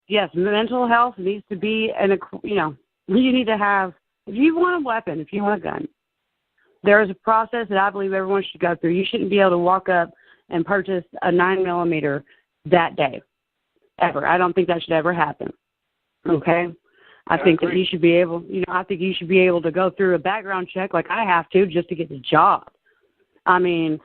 yes, mental health needs to be, you need to have, if you want a weapon, if you want a gun, there is a process that I believe everyone should go through. You shouldn't be able to walk up and purchase a 9mm that day, ever. I don't think that should ever happen. Okay? I think that you should be able, I think you should be able to go through a background check like I have to just to get the job. I mean,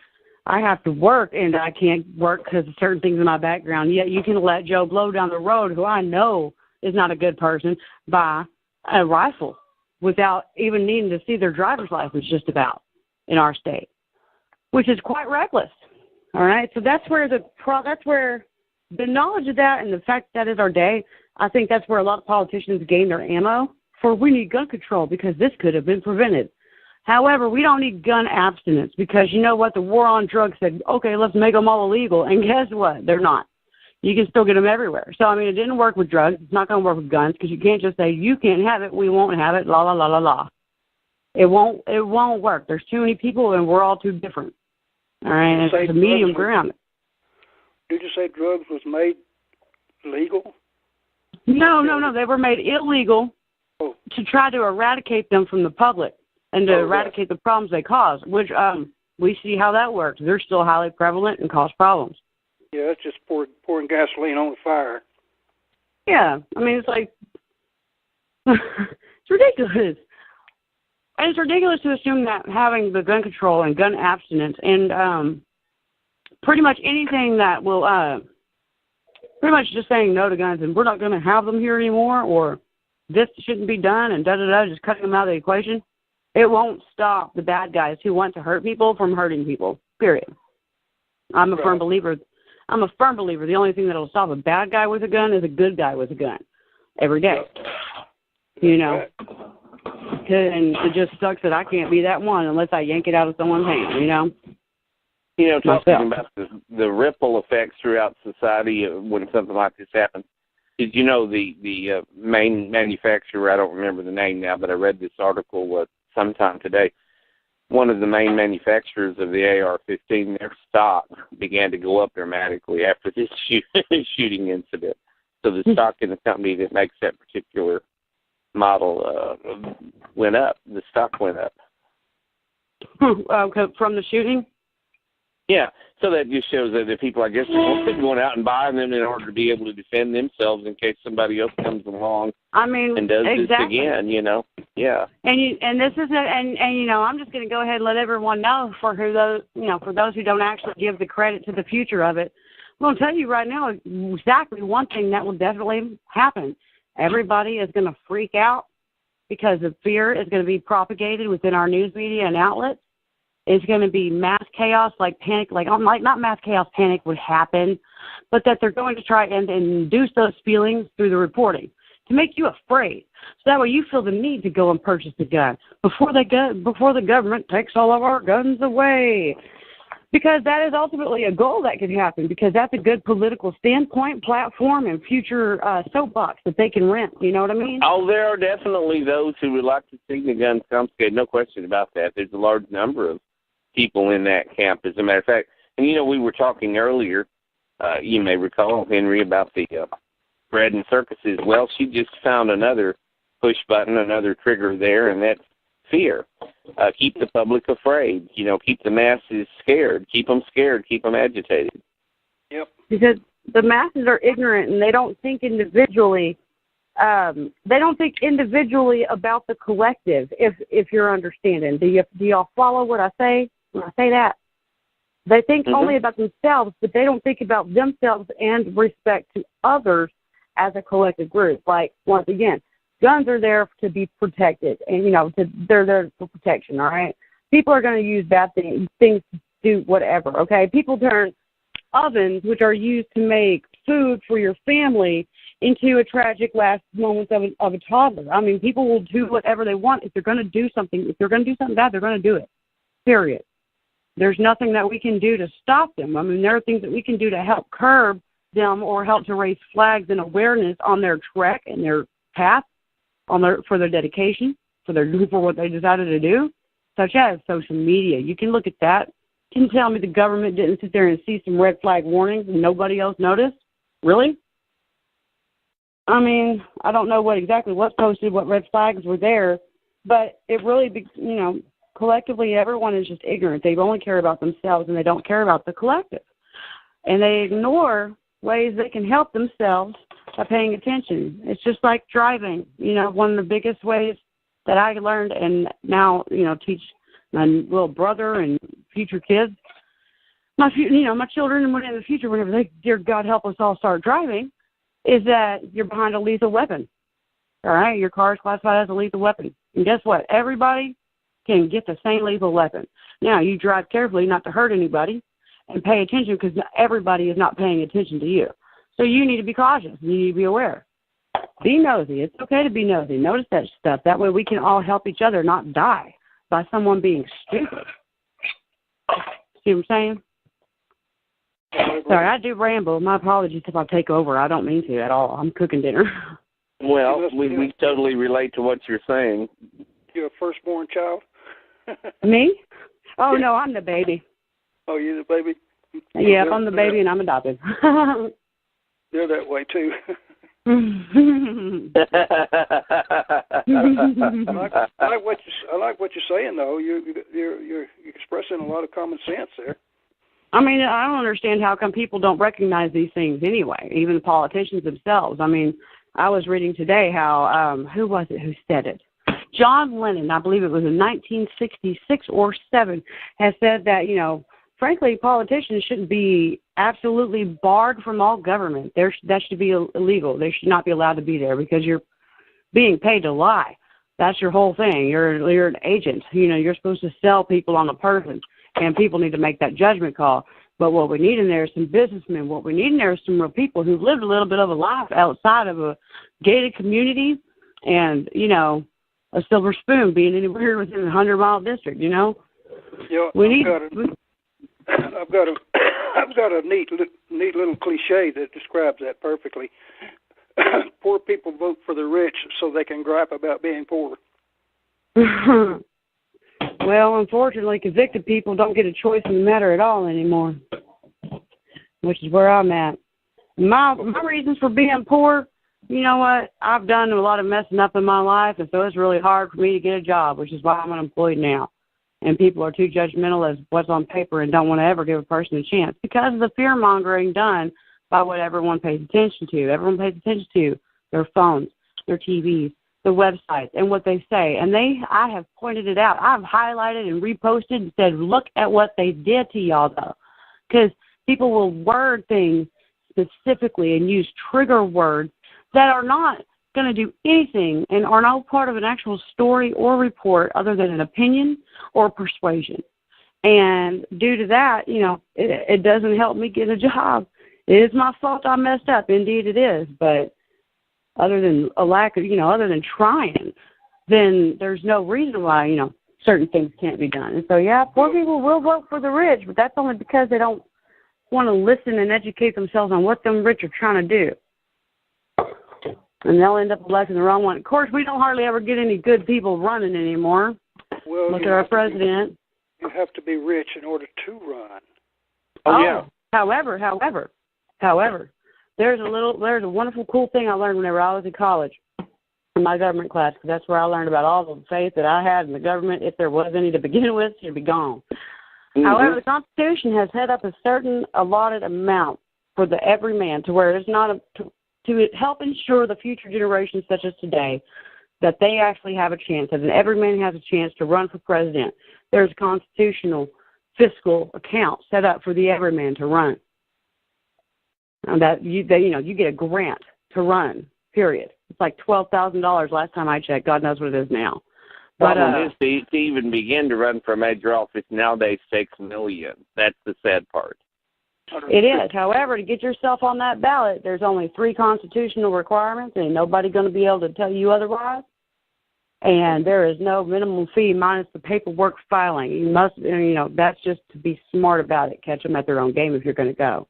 I have to work, and I can't work because of certain things in my background. Yet you can let Joe Blow down the road, who I know is not a good person, buy a rifle without even needing to see their driver's license just about in our state, which is quite reckless. All right? So that's where the knowledge of that and the fact that is our day, I think that's where a lot of politicians gain their ammo for we need gun control because this could have been prevented. However, we don't need gun abstinence because you know what? The war on drugs said, okay, let's make them all illegal. And guess what? They're not. You can still get them everywhere. So, I mean, it didn't work with drugs. It's not going to work with guns because you can't just say, you can't have it, we won't have it, la, la, la, la, la. It won't work. There's too many people and we're all too different. All right? And it's a medium ground. Did you say drugs was made legal? No. They were made illegal to try to eradicate them from the public and to eradicate the problems they cause, which we see how that works. They're still highly prevalent and cause problems. Yeah, that's just pouring gasoline on the fire. Yeah, I mean, it's like, it's ridiculous. And it's ridiculous to assume that having the gun control and gun abstinence and pretty much anything that will, pretty much just saying no to guns and we're not going to have them here anymore or this shouldn't be done and da-da-da, just cutting them out of the equation, it won't stop the bad guys who want to hurt people from hurting people, period. I'm a firm believer. The only thing that will stop a bad guy with a gun is a good guy with a gun every day. You know? And it just sucks that I can't be that one unless I yank it out of someone's hand, you know? You know, talking about the ripple effects throughout society when something like this happens, did you know the main manufacturer, I don't remember the name now, but I read this article sometime today, one of the main manufacturers of the AR-15, their stock began to go up dramatically after this shooting incident. So the stock in the company that makes that particular model went up. The stock went up. From the shooting? Yeah, so that just shows that the people, I guess, are going out and buying them in order to be able to defend themselves in case somebody else comes along and does this again, you know. Yeah. And this is you know, I'm just going to go ahead and let everyone know for those who don't actually give the credit to the future of it. I'm going to tell you right now exactly one thing that will definitely happen. Everybody is going to freak out because the fear is going to be propagated within our news media and outlets. It's going to be mass chaos, like panic, not mass chaos, panic would happen, but that they're going to try and induce those feelings through the reporting to make you afraid. So that way you feel the need to go and purchase a gun before the government takes all of our guns away. Because that is ultimately a goal that could happen, because that's a good political standpoint, platform, and future soapbox that they can rent. You know what I mean? Oh, there are definitely those who would like to see the guns confiscated. No question about that. There's a large number of people in that camp, as a matter of fact. And, you know, we were talking earlier, you may recall, Henry, about the bread and circuses. Well, she just found another push button, another trigger there, and that's fear. Keep the public afraid. You know, keep the masses scared. Keep them scared. Keep them agitated. Yep. Because the masses are ignorant and they don't think individually. They don't think individually about the collective. If you're understanding, do y'all follow what I say when I say that? They think only about themselves, but they don't think about themselves and respect to others as a collective group. Like, once again, guns are there to be protected, and, you know, they're there for protection, all right? People are going to use bad things to do whatever, okay? People turn ovens, which are used to make food for your family, into a tragic last moments of a toddler. I mean, people will do whatever they want. If they're going to do something, bad, they're going to do it, period. There's nothing that we can do to stop them. I mean, there are things that we can do to help curb them or help to raise flags and awareness on their trek and their path, for their dedication, for what they decided to do, such as social media. You can look at that. You can tell me the government didn't sit there and see some red flag warnings and nobody else noticed? Really? I mean, I don't know exactly what's posted, what red flags were there, but it really, collectively everyone is just ignorant. They only care about themselves and they don't care about the collective. And they ignore ways they can help themselves by paying attention. It's just like driving. One of the biggest ways that I learned and now, teach my little brother and future kids, my children and in the future, whenever they, dear God, help us all start driving, is that you're behind a lethal weapon. All right? Your car is classified as a lethal weapon. And guess what? Everybody can get the same lethal weapon. Now, you drive carefully not to hurt anybody and pay attention because everybody is not paying attention to you. So you need to be cautious. You need to be aware. Be nosy. It's okay to be nosy. Notice that stuff. That way we can all help each other not die by someone being stupid. See what I'm saying? Sorry, I do ramble. My apologies if I take over. I don't mean to at all. I'm cooking dinner. Well, we totally relate to what you're saying. You're a firstborn child? Me? Oh, no, I'm the baby. Oh, you're the baby? Yeah, I'm the baby and I'm adopted. They're that way, too. I like what you're saying, though. You're expressing a lot of common sense there. I mean, I don't understand how come people don't recognize these things anyway, even the politicians themselves. I mean, I was reading today how, who was it who said it? John Lennon, I believe it was in 1966 or 7, has said that, frankly, politicians shouldn't be absolutely barred from all government. That should be illegal. They should not be allowed to be there because you're being paid to lie. That's your whole thing. You're an agent. You're supposed to sell people on a person, and people need to make that judgment call. But what we need in there is some businessmen. What we need in there is some real people who've lived a little bit of a life outside of a gated community and, a silver spoon being anywhere within a 100-mile district, Yeah, I've got a neat little cliche that describes that perfectly. Poor people vote for the rich so they can gripe about being poor. Well, unfortunately, convicted people don't get a choice in the matter at all anymore, which is where I'm at. My reasons for being poor, you know what? I've done a lot of messing up in my life, and so it's really hard for me to get a job, which is why I'm unemployed now. And people are too judgmental as what's on paper and don't want to ever give a person a chance because of the fear-mongering done by what everyone pays attention to. Everyone pays attention to their phones, their TVs, the websites, and what they say. And I have pointed it out. I've highlighted and reposted and said, look at what they did to y'all, though. Because people will word things specifically and use trigger words that are not going to do anything and are no part of an actual story or report other than an opinion or persuasion. And due to that, it doesn't help me get a job. It is my fault I messed up. Indeed it is. But other than a lack of, other than trying, then there's no reason why, certain things can't be done. And so, yeah, poor people will vote for the rich, but that's only because they don't want to listen and educate themselves on what them rich are trying to do. And they'll end up electing the wrong one. Of course, we don't hardly ever get any good people running anymore. Well, look at our president. You have to be rich in order to run. Oh, yeah. However, there's a wonderful, cool thing I learned whenever I was in college in my government class, because that's where I learned about all the faith that I had in the government. If there was any to begin with, it'd be gone. Mm-hmm. However, the Constitution has set up a certain allotted amount for the everyman to where it's not to help ensure the future generations such as today that they actually have a chance, that every man has a chance to run for president. There's a constitutional fiscal account set up for the everyman to run. And that you get a grant to run, period. It's like $12,000 last time I checked. God knows what it is now. But is to even begin to run for major office nowadays takes millions. That's the sad part. It is. However, to get yourself on that ballot, there's only 3 constitutional requirements, and nobody's going to be able to tell you otherwise. And there is no minimum fee minus the paperwork filing. You must, that's just to be smart about it. Catch them at their own game if you're going to go.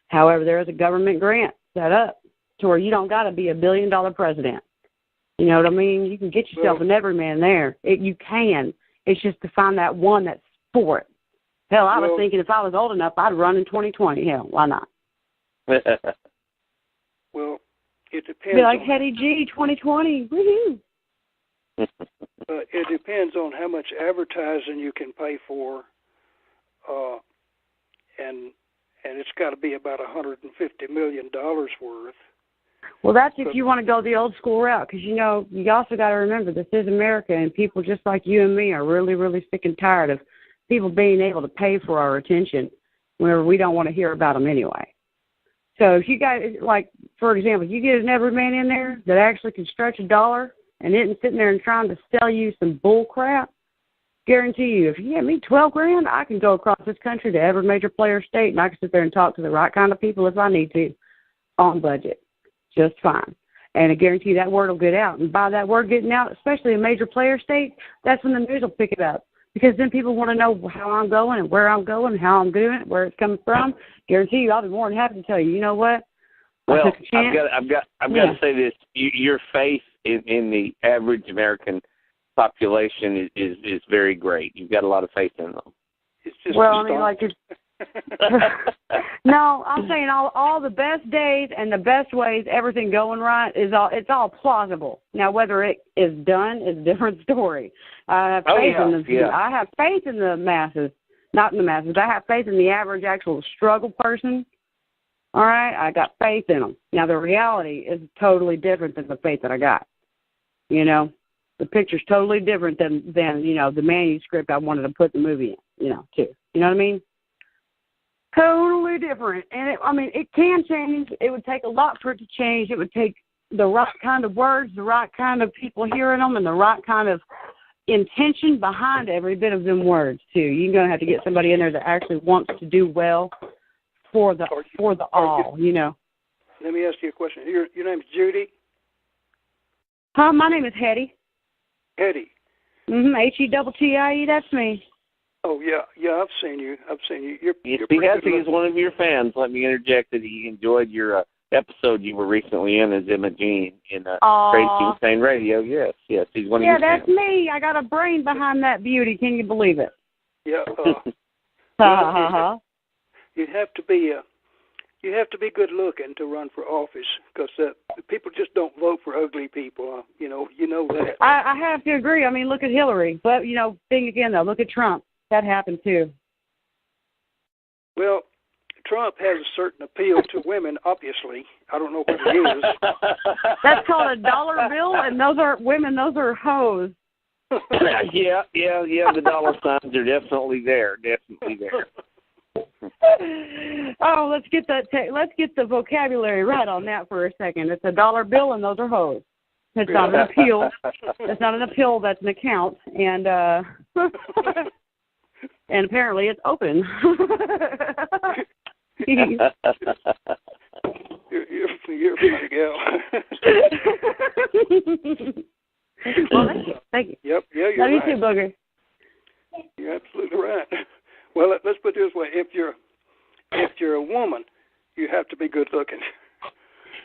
However, there is a government grant set up to where you don't got to be $1 billion president. You know what I mean? You can get yourself an everyman there. You can. It's just to find that one that's for it. Hell, I was thinking if I was old enough, I'd run in 2020. Hell, why not? Well, It depends. Be like Hetty G 2020. Woohoo! It depends on how much advertising you can pay for, and it's got to be about $150 million worth. Well, that's if you want to go the old school route, because, you also got to remember this is America, and people just like you and me are really, really sick and tired of people being able to pay for our attention where we don't want to hear about them anyway. So if you guys, like, for example, you get an everyman in there that actually can stretch a dollar and isn't sitting there and trying to sell you some bull crap, guarantee you, if you get me $12,000, I can go across this country to every major player state, and I can sit there and talk to the right kind of people if I need to on budget. Just fine. And I guarantee you that word will get out. And by that word getting out, especially in major player states, that's when the news will pick it up. Because then people want to know how I'm going and where I'm going and how I'm doing it, where it's coming from. Guarantee you, I'll be more than happy to tell you. You know what? Well, I've got to say this. Your faith in the average American population is very great. You've got a lot of faith in them. It's just no, I'm saying all the best days and the best ways, everything going right it's all plausible. Now whether it is done is a different story. I have faith I have faith in the masses, not in the masses. But I have faith in the average actual struggle person. All right, I got faith in them. Now the reality is totally different than the faith that I got. The picture's totally different than the manuscript I wanted to put the movie in. Too. You know what I mean? Totally different. And it can change. It would take a lot for it to change. It would take the right kind of words, the right kind of people hearing them, and the right kind of intention behind every bit of them words, too. You're going to have to get somebody in there that actually wants to do well for the all. Let me ask you a question. Your name's Judy? Hi, my name is Hetty. Hetty. Hettie, that's me. Oh, yeah, I've seen you. You're he's one of your fans. Let me interject that he enjoyed your episode you were recently in as Imogene in Crazy Insane Radio. Yes, he's one of your fans. Yeah, that's me. I got a brain behind that beauty. Can you believe it? Yeah. You have to be good looking to run for office, because people just don't vote for ugly people. You know that. I have to agree. Look at Hillary. But thing again though, look at Trump. That happened too. Well, Trump has a certain appeal to women, obviously. I don't know what it is. That's called a dollar bill, and those aren't women, those are hoes. Yeah, the dollar signs are definitely there. Oh, let's get the vocabulary right on that for a second. It's a dollar bill, and those are hoes. It's not an appeal. It's not an appeal. That's an account, and and apparently it's open. You're a funny gal. Well, thank you. Yep, yeah, you're right. Love you too, Booger. You're absolutely right. Well, let's put it this way: if you're a woman, you have to be good looking.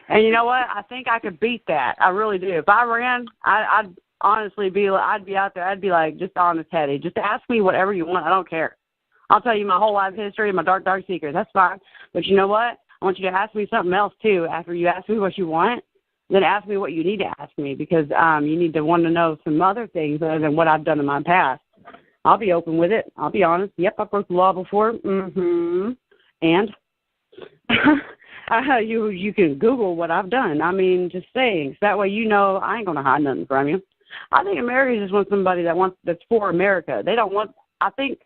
And you know what? I think I could beat that. I really do. If I ran, I'd honestly I'd be out there. I'd be like, just honest, Hetty. Just ask me whatever you want. I don't care. I'll tell you my whole life history and my dark, dark secrets. That's fine. But you know what? I want you to ask me something else, too. After you ask me what you want, then ask me what you need to ask me, because you need to want to know some other things other than what I've done in my past. I'll be open with it. I'll be honest. Yep, I broke the law before. Mm-hmm. And you can Google what I've done. Just saying. So that way I ain't going to hide nothing from you. I think America just wants somebody that's for America. They don't want, I think,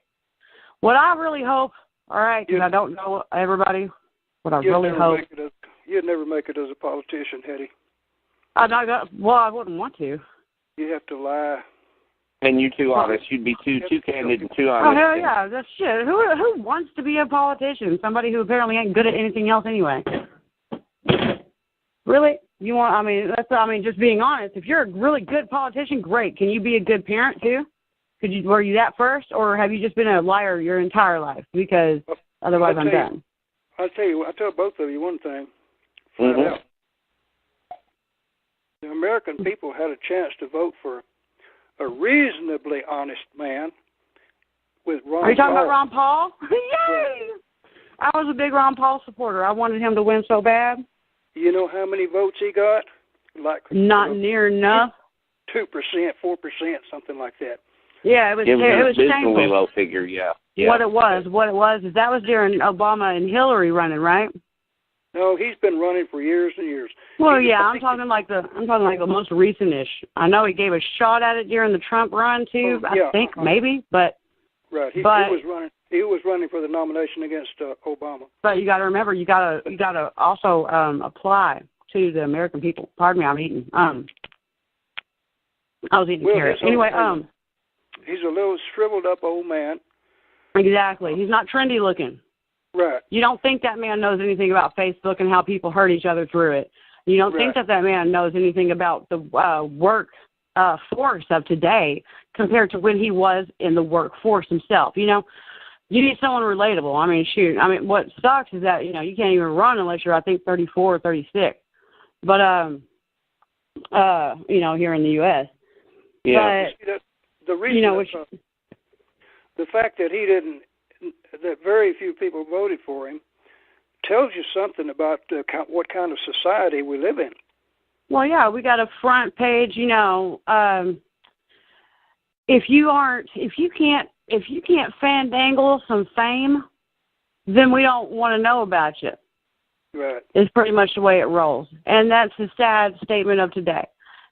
what I really hope, all right, because I don't know everybody, what I really hope. You'd never make it as a politician, Hetty. I wouldn't want to. You have to lie. And you're too honest. You'd be too candid and too honest. Oh, hell yeah. That's shit. Who wants to be a politician? Somebody who apparently ain't good at anything else anyway. Really? You want, just being honest. If you're a really good politician, great. Can you be a good parent, too? Were you that first, or have you just been a liar your entire life? Because otherwise I'm done. I'll tell both of you one thing. Find out. The American people had a chance to vote for a reasonably honest man with Ron Paul. Are you talking about Ron Paul? Yay! I was a big Ron Paul supporter. I wanted him to win so bad. You know how many votes he got? Like not near enough. 2%, 4%, something like that. Yeah, it was shameful. A low figure, yeah. What it was is that was during Obama and Hillary running, right? No, he's been running for years and years. Well, yeah, I'm talking like the most recent-ish. I know he gave a shot at it during the Trump run too. I think maybe, but right. He was running. He was running for the nomination against Obama. But you got to remember, you got to also apply to the American people. Pardon me, I'm eating. I was eating carrots. Anyway, he's a little shriveled up old man. Exactly. He's not trendy looking. Right. You don't think that man knows anything about Facebook and how people hurt each other through it. You don't think that man knows anything about the work force of today compared to when he was in the workforce himself. You know, you need someone relatable. I mean, shoot. I mean, what sucks is that, you know, you can't even run unless you're, I think, 34 or 36. But, you know, here in the U.S. Yeah. But, the reason, you know, the fact that that very few people voted for him tells you something about what kind of society we live in. Well, yeah, we got a front page, you know, if you can't fandangle some fame, then we don't want to know about you. Right. It's pretty much the way it rolls. And that's the sad statement of today.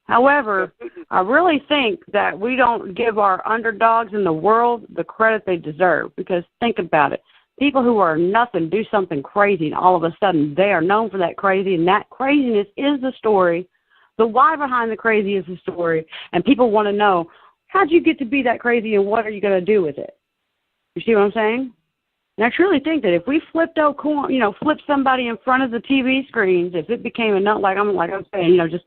However, I really think that we don't give our underdogs in the world the credit they deserve, because think about it. People who are nothing do something crazy, and all of a sudden they are known for that crazy, and that craziness is the story. The why behind the crazy is the story, and people want to know, how'd you get to be that crazy, and what are you going to do with it? You see what I'm saying? And I truly think that if we flipped somebody in front of the TV screens, if it became like I'm saying, you know, just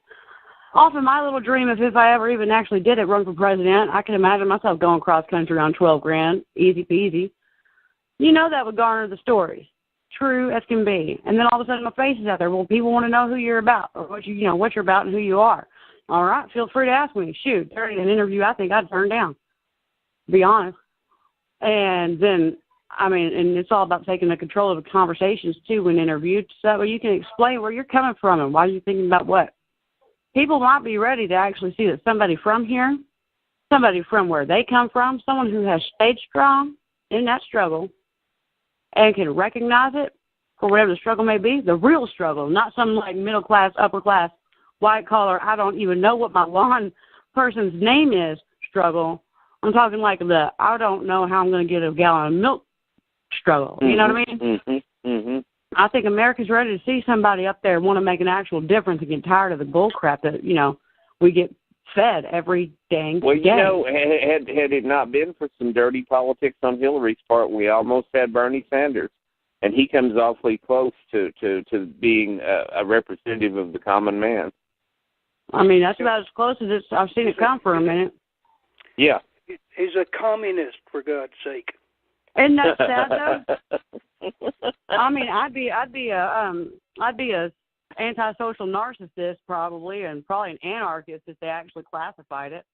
off of my little dream, if I ever even actually did it, run for president, I can imagine myself going cross country on $12,000, easy peasy. You know, that would garner the stories, true as can be. And then all of a sudden my face is out there. Well, people want to know who you're about, or what you're about and who you are. All right, feel free to ask me. Shoot, there's an interview I think I'd turn down, to be honest. And then, I mean, and it's all about taking the control of the conversations too when interviewed, so that way you can explain where you're coming from and why you're thinking about what. People might be ready to actually see that somebody from here, somebody from where they come from, someone who has stayed strong in that struggle and can recognize it for whatever the struggle may be, the real struggle, not some like middle class, upper class, white collar, I don't even know what my lawn person's name is struggle. I'm talking like the I don't know how I'm going to get a gallon of milk struggle. You know what I mean? Mm-hmm. Mm-hmm. I think America's ready to see somebody up there want to make an actual difference and get tired of the bull crap that, you know, we get fed every dang day. Well, you know, had it not been for some dirty politics on Hillary's part, we almost had Bernie Sanders. And he comes awfully close to being a representative of the common man. I mean, that's about as close as I've seen it come for a minute. Yeah. He's a communist, for God's sake. Isn't that sad though? I mean, I'd be a antisocial narcissist probably, and probably an anarchist if they actually classified it.